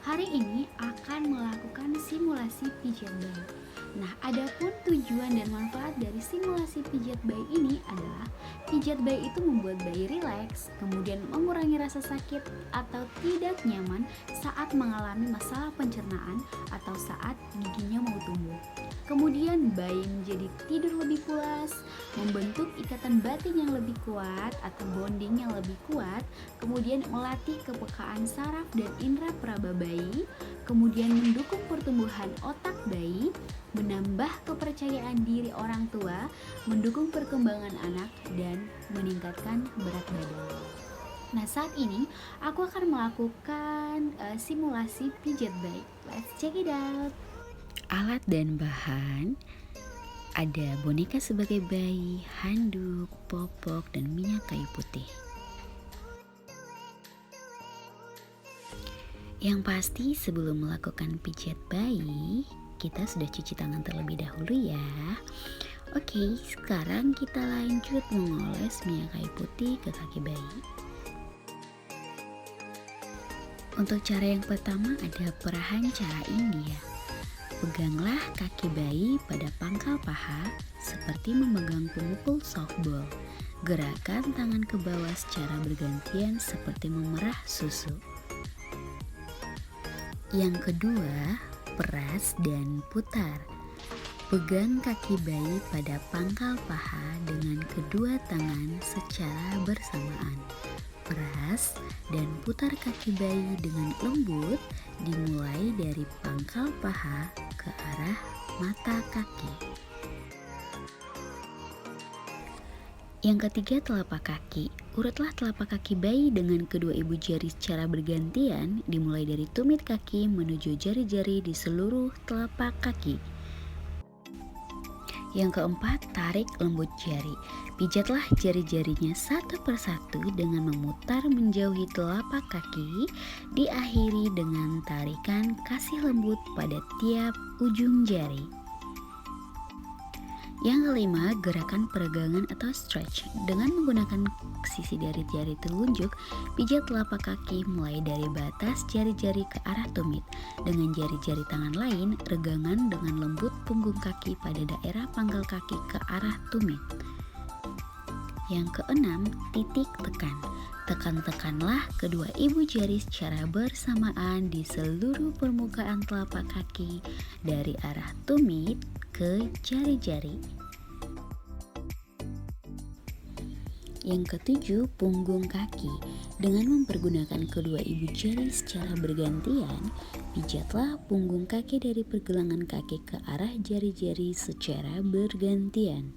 Hari ini akan melakukan simulasi pijat bayi. Nah, adapun tujuan dan manfaat dari simulasi pijat bayi ini adalah pijat bayi itu membuat bayi rileks, kemudian mengurangi rasa sakit atau tidak nyaman saat mengalami masalah pencernaan atau saat giginya mau tumbuh. Kemudian bayi menjadi tidur lebih pulas, membentuk ikatan batin yang lebih kuat atau bonding yang lebih kuat, kemudian melatih kepekaan saraf dan indera peraba bayi, kemudian mendukung pertumbuhan otak bayi, menambah kepercayaan diri orang tua, mendukung perkembangan anak, dan meningkatkan berat badan. Nah, saat ini aku akan melakukan simulasi pijat bayi. Let's check it out. Alat dan bahan ada boneka sebagai bayi, handuk, popok, dan minyak kayu putih. Yang pasti sebelum melakukan pijat bayi, kita sudah cuci tangan terlebih dahulu ya. Oke, sekarang kita lanjut mengoles minyak kayu putih ke kaki bayi. Untuk cara yang pertama ada perahan cara India. Peganglah kaki bayi pada pangkal paha seperti memegang pemukul softball. Gerakan tangan ke bawah secara bergantian seperti memerah susu. Yang kedua, peras dan putar. Pegang kaki bayi pada pangkal paha dengan kedua tangan secara bersamaan. Peras dan putar kaki bayi dengan lembut, dimulai dari pangkal paha ke arah mata kaki. Yang ketiga, telapak kaki. Urutlah telapak kaki bayi dengan kedua ibu jari secara bergantian, dimulai dari tumit kaki menuju jari-jari di seluruh telapak kaki. Yang keempat, tarik lembut jari. Pijatlah jari-jarinya satu persatu dengan memutar menjauhi telapak kaki, diakhiri dengan tarikan kasih lembut pada tiap ujung jari. Yang kelima, gerakan peregangan atau stretch. Dengan menggunakan sisi dari jari telunjuk, pijat telapak kaki mulai dari batas jari-jari ke arah tumit. Dengan jari-jari tangan lain, regangan dengan lembut punggung kaki pada daerah pangkal kaki ke arah tumit. Yang keenam, titik tekan. Tekan-tekanlah kedua ibu jari secara bersamaan di seluruh permukaan telapak kaki dari arah tumit ke jari-jari. Yang ketujuh, punggung kaki. Dengan mempergunakan kedua ibu jari secara bergantian, pijatlah punggung kaki dari pergelangan kaki ke arah jari-jari secara bergantian.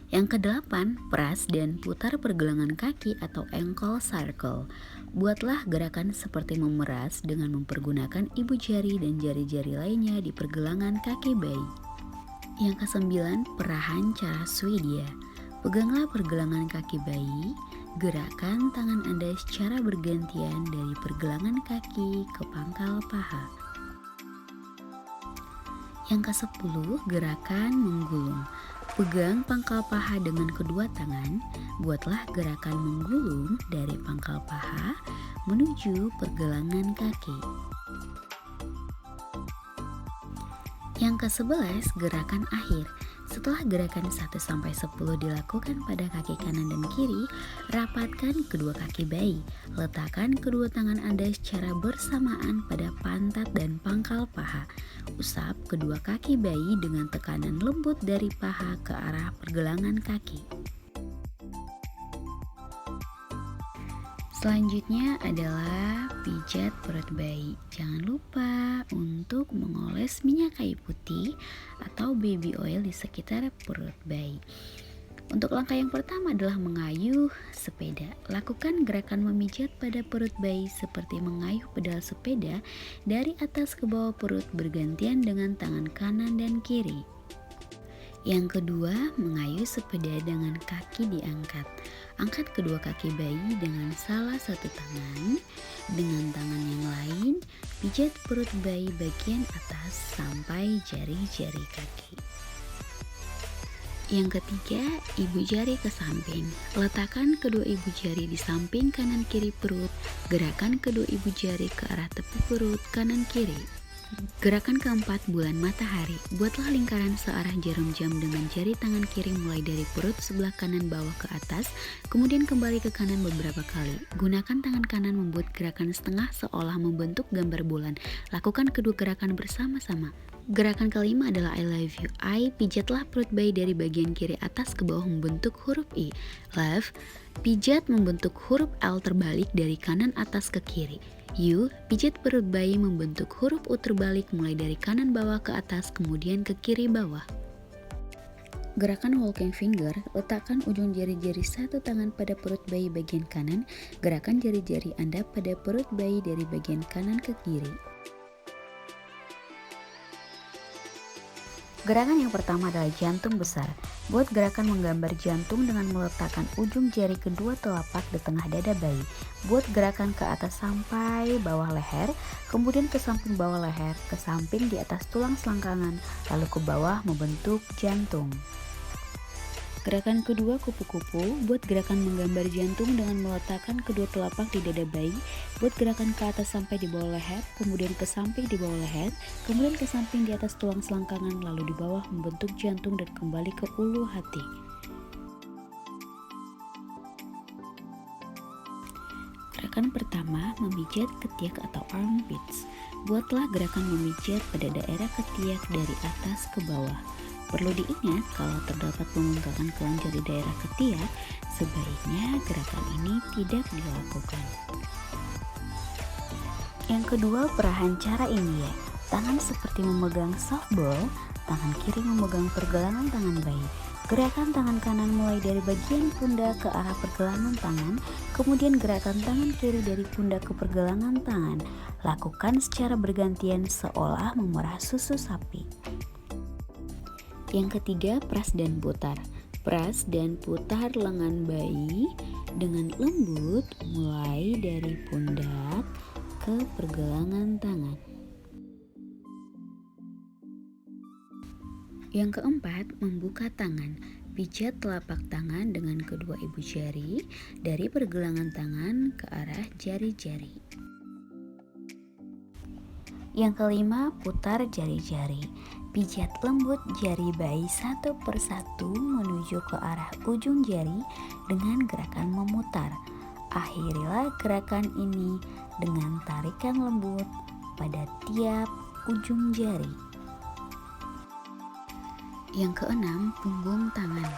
Yang kedelapan, peras dan putar pergelangan kaki atau ankle circle. Buatlah gerakan seperti memeras dengan mempergunakan ibu jari dan jari-jari lainnya di pergelangan kaki bayi. Yang kesembilan, perahan cara Swedia. Peganglah pergelangan kaki bayi, gerakan tangan Anda secara bergantian dari pergelangan kaki ke pangkal paha. Yang kesepuluh, gerakan menggulung. Pegang pangkal paha dengan kedua tangan, buatlah gerakan menggulung dari pangkal paha menuju pergelangan kaki. Yang ke-11, gerakan akhir. Setelah gerakan 1-10 dilakukan pada kaki kanan dan kiri, rapatkan kedua kaki bayi. Letakkan kedua tangan Anda secara bersamaan pada pantat dan pangkal paha. Usap kedua kaki bayi dengan tekanan lembut dari paha ke arah pergelangan kaki. Selanjutnya adalah pijat perut bayi. Jangan lupa untuk mengoles minyak kayu putih atau baby oil di sekitar perut bayi. Untuk langkah yang pertama adalah mengayuh sepeda. Lakukan gerakan memijat pada perut bayi seperti mengayuh pedal sepeda dari atas ke bawah perut bergantian dengan tangan kanan dan kiri. Yang kedua, mengayuh sepeda dengan kaki diangkat. Angkat kedua kaki bayi dengan salah satu tangan. Dengan tangan yang lain, pijat perut bayi bagian atas sampai jari-jari kaki. Yang ketiga, ibu jari ke samping. Letakkan kedua ibu jari di samping kanan kiri perut. Gerakan kedua ibu jari ke arah tepi perut kanan kiri. Gerakan keempat, bulan matahari. Buatlah lingkaran searah jarum jam dengan jari tangan kiri mulai dari perut sebelah kanan bawah ke atas, kemudian kembali ke kanan beberapa kali. Gunakan tangan kanan membuat gerakan setengah seolah membentuk gambar bulan. Lakukan kedua gerakan bersama-sama. Gerakan kelima adalah I love you. I, pijatlah perut bayi dari bagian kiri atas ke bawah membentuk huruf I. Love, pijat membentuk huruf L terbalik dari kanan atas ke kiri. U, pijat perut bayi membentuk huruf U terbalik mulai dari kanan bawah ke atas kemudian ke kiri bawah. Gerakan walking finger, letakkan ujung jari-jari satu tangan pada perut bayi bagian kanan, gerakan jari-jari Anda pada perut bayi dari bagian kanan ke kiri. Gerakan yang pertama adalah jantung besar. Buat gerakan menggambar jantung dengan meletakkan ujung jari kedua telapak di tengah dada bayi. Buat gerakan ke atas sampai bawah leher, kemudian ke samping bawah leher, ke samping di atas tulang selangkangan, lalu ke bawah membentuk jantung. Gerakan kedua, kupu-kupu. Buat gerakan menggambar jantung dengan meletakkan kedua telapak di dada bayi. Buat gerakan ke atas sampai di bawah leher, kemudian ke samping di bawah leher, kemudian ke samping di atas tulang selangkangan, lalu di bawah membentuk jantung dan kembali ke ulu hati. Gerakan pertama, memijat ketiak atau armpits. Buatlah gerakan memijat pada daerah ketiak dari atas ke bawah. Perlu diingat kalau terdapat pembengkakan kelenjar di daerah ketiak, sebaiknya gerakan ini tidak dilakukan. Yang kedua, perahan cara India. Tangan seperti memegang softball, tangan kiri memegang pergelangan tangan bayi. Gerakan tangan kanan mulai dari bagian pundak ke arah pergelangan tangan, kemudian gerakan tangan kiri dari pundak ke pergelangan tangan. Lakukan secara bergantian seolah memerah susu sapi. Yang ketiga, pras dan putar. Pras dan putar lengan bayi dengan lembut mulai dari pundak ke pergelangan tangan. Yang keempat, membuka tangan. Pijat telapak tangan dengan kedua ibu jari dari pergelangan tangan ke arah jari-jari. Yang kelima, putar jari-jari. Pijat lembut jari bayi satu persatu menuju ke arah ujung jari dengan gerakan memutar. Akhirilah gerakan ini dengan tarikan lembut pada tiap ujung jari. Yang keenam, punggung tangan.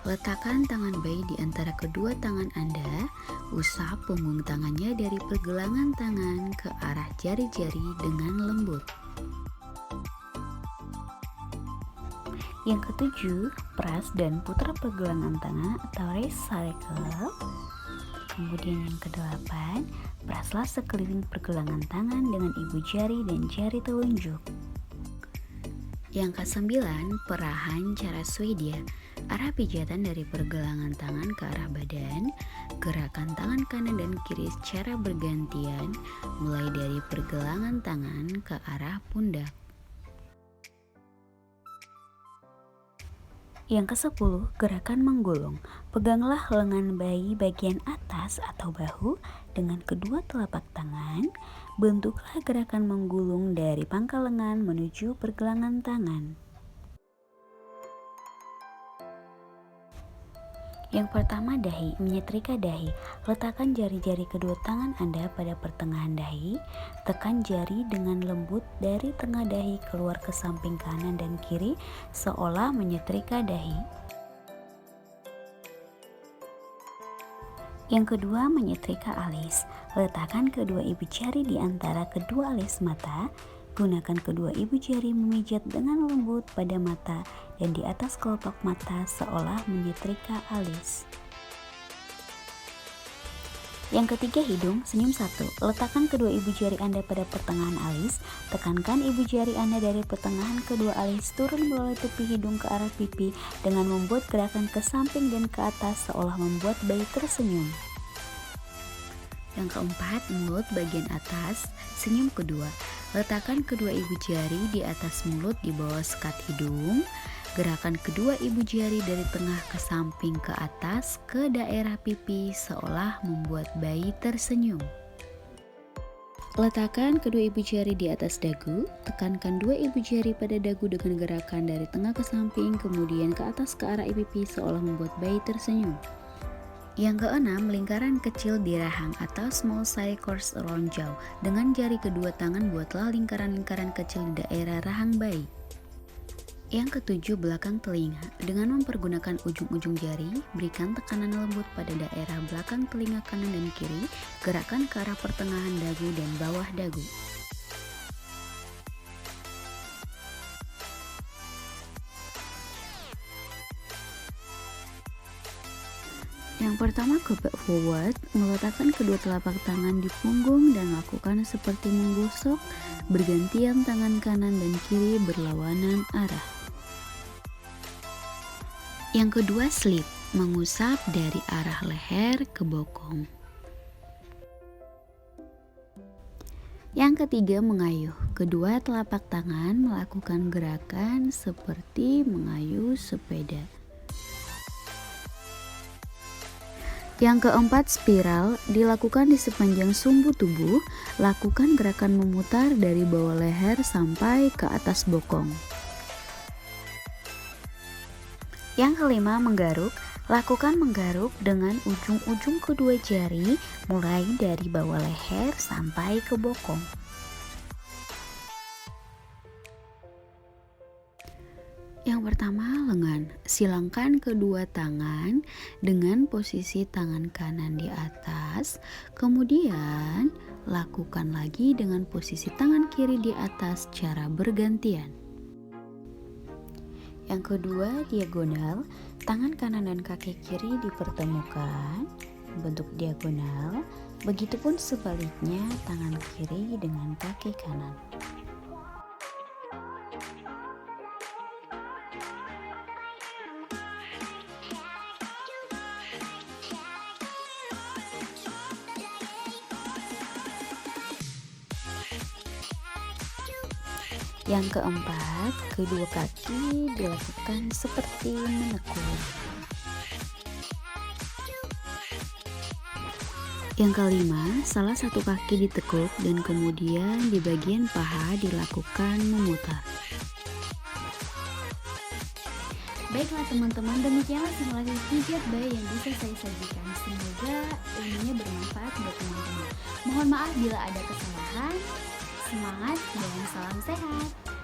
Letakkan tangan bayi di antara kedua tangan Anda. Usap punggung tangannya dari pergelangan tangan ke arah jari-jari dengan lembut. Yang ketujuh, pras dan putar pergelangan tangan atau raise circle. Kemudian yang kedelapan, praslah sekeliling pergelangan tangan dengan ibu jari dan jari telunjuk. Yang kesembilan, perahan cara Swedia. Arah pijatan dari pergelangan tangan ke arah badan. Gerakan tangan kanan dan kiri secara bergantian, mulai dari pergelangan tangan ke arah pundak. Yang ke-10, gerakan menggulung. Peganglah lengan bayi bagian atas atau bahu dengan kedua telapak tangan. Bentuklah gerakan menggulung dari pangkal lengan menuju pergelangan tangan. Yang pertama, dahi, menyetrika dahi. Letakkan jari-jari kedua tangan Anda pada pertengahan dahi. Tekan jari dengan lembut dari tengah dahi keluar ke samping kanan dan kiri seolah menyetrika dahi. Yang kedua, menyetrika alis. Letakkan kedua ibu jari di antara kedua alis mata. Gunakan kedua ibu jari memijat dengan lembut pada mata dan di atas kelopak mata seolah menyetrika alis. Yang ketiga, hidung, senyum satu. Letakkan kedua ibu jari Anda pada pertengahan alis. Tekankan ibu jari Anda dari pertengahan kedua alis turun melalui tepi hidung ke arah pipi dengan membuat gerakan ke samping dan ke atas seolah membuat bayi tersenyum. Yang keempat, mulut bagian atas, senyum kedua. Letakkan kedua ibu jari di atas mulut di bawah sekat hidung. Gerakan kedua ibu jari dari tengah ke samping ke atas ke daerah pipi seolah membuat bayi tersenyum. Letakkan kedua ibu jari di atas dagu, tekankan dua ibu jari pada dagu dengan gerakan dari tengah ke samping kemudian ke atas ke arah pipi seolah membuat bayi tersenyum. Yang keenam, lingkaran kecil di rahang atau small circles around jaw. Dengan jari kedua tangan buatlah lingkaran-lingkaran kecil di daerah rahang bayi. Yang ketujuh, belakang telinga. Dengan mempergunakan ujung-ujung jari, berikan tekanan lembut pada daerah belakang telinga kanan dan kiri, gerakan ke arah pertengahan dagu dan bawah dagu. Yang pertama, go back forward, meletakkan kedua telapak tangan di punggung dan lakukan seperti menggosok, bergantian tangan kanan dan kiri berlawanan arah. Yang kedua, slip, mengusap dari arah leher ke bokong. Yang ketiga, mengayuh, kedua telapak tangan melakukan gerakan seperti mengayuh sepeda. Yang keempat, spiral, dilakukan di sepanjang sumbu tubuh, lakukan gerakan memutar dari bawah leher sampai ke atas bokong. Yang kelima, menggaruk, lakukan menggaruk dengan ujung-ujung kedua jari mulai dari bawah leher sampai ke bokong. Yang pertama, lengan. Silangkan kedua tangan dengan posisi tangan kanan di atas, kemudian lakukan lagi dengan posisi tangan kiri di atas secara bergantian. Yang kedua, diagonal. Tangan kanan dan kaki kiri dipertemukan, bentuk diagonal. Begitupun sebaliknya, tangan kiri dengan kaki kanan. Yang keempat, kedua kaki dilakukan seperti menekuk. Yang kelima, salah satu kaki ditekuk dan kemudian di bagian paha dilakukan memutar. Baiklah teman-teman, demikianlah simulasi pijat bayi yang bisa saya sajikan. Semoga ilmunya bermanfaat buat teman-teman. Mohon maaf bila ada kesalahan. Semangat dan salam sehat.